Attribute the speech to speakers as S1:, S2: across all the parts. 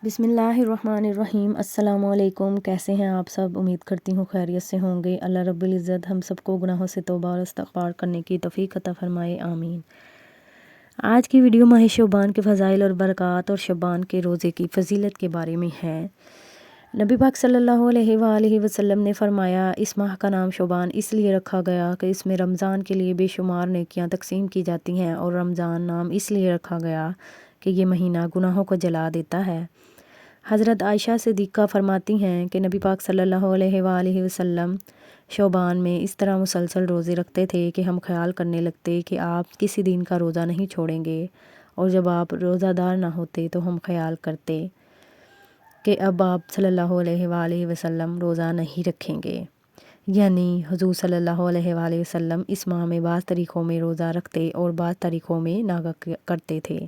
S1: बिस्मिल्लाहिर्रहमानिर्रहीम। अस्सलाम वालेकुम। कैसे हैं आप सब? उम्मीद करती हूँ खैरियत से होंगे। अल्लाह रब्बुल इज़्ज़त हम सबको गुनाहों से तौबा और इस्तिग़फ़ार करने की तौफ़ीक़ अता फ़रमाए, आमीन। आज की वीडियो माह शोबान के फ़ज़ाइल और बरक़ात और शबान के रोज़े की फ़जीलत के बारे में है। नबी पाक सल्लल्लाहु अलैहि वसल्लम ने फ़रमाया, इस माह का नाम शोबान इसलिए रखा गया कि इसमें रमज़ान के लिए बेशुमार नेकियां तक़सीम की जाती हैं, और रमज़ान नाम इसलिए रखा गया कि ये महीना गुनाहों को जला देता है। हज़रत आयशा सिद्दीक़ा फ़रमाती हैं कि नबी पाक सल्लल्लाहु अलैहि वसल्लम शोबान में इस तरह मुसलसल रोज़े रखते थे कि हम ख़याल करने लगते कि आप किसी दिन का रोज़ा नहीं छोड़ेंगे, और जब आप रोज़ादार ना होते तो हम ख़याल करते कि अब आप सल्लल्लाहु अलैहि वसल्लम रोज़ा नहीं रखेंगे। यानी हुज़ूर सल्लल्लाहु अलैहि वसल्लम इस माह में बाज़ तारीख़ों में रोज़ा रखते और बाज़ तारीख़ों में ना करते थे।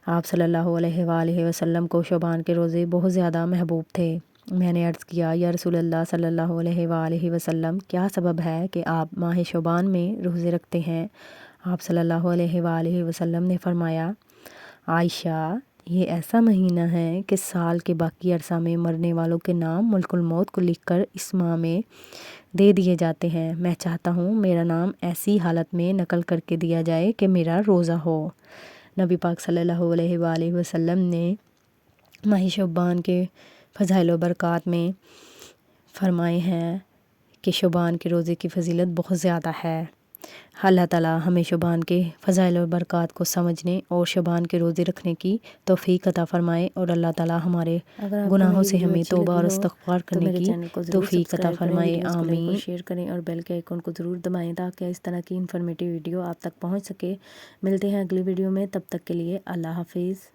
S1: आप सल्लल्लाहु अलैहि वसल्लम को शोबान के रोज़े बहुत ज़्यादा महबूब थे। मैंने अर्ज़ किया, या रसूलल्लाह सल्लल्लाहु अलैहि वसल्लम, क्या सबब है कि आप माह शोबान में रोज़े रखते हैं? आप सल्लल्लाहु अलैहि वसल्लम ने फ़रमाया, आयशा, ये ऐसा महीना है कि साल के बाकी अरसा में मरने वालों के नाम मुल्कुल मौत को लिखकर इस माह में दे दिए जाते हैं। मैं चाहता हूँ मेरा नाम ऐसी हालत में नकल करके दिया जाए कि मेरा रोज़ा हो। नबी पाक सल्लल्लाहु अलैहि वसल्लम ने माह शोबान के फ़ज़ाइल व बरक़ात में फ़रमाए हैं कि शोबान के रोज़े की फ़जीलत बहुत ज़्यादा है। अल्लाह ताला हमें शोबान के फ़ज़ाइल व बरक़ात को समझने और शोबान के रोज़े रखने की तौफ़ीक़ अता फ़रमाए, और अल्लाह ताला हमारे गुनाहों से हमें तौबा और इस्तिग़फ़ार करने की तौफ़ीक़ अता फ़रमाए, आमीन। शेयर करें और बेल के आइकन को ज़रूर दबाएं ताकि इस तरह की इन्फॉर्मेटिव वीडियो आप तक पहुँच सके। मिलते हैं अगली वीडियो में, तब तक के लिए अल्लाह हाफ़िज़।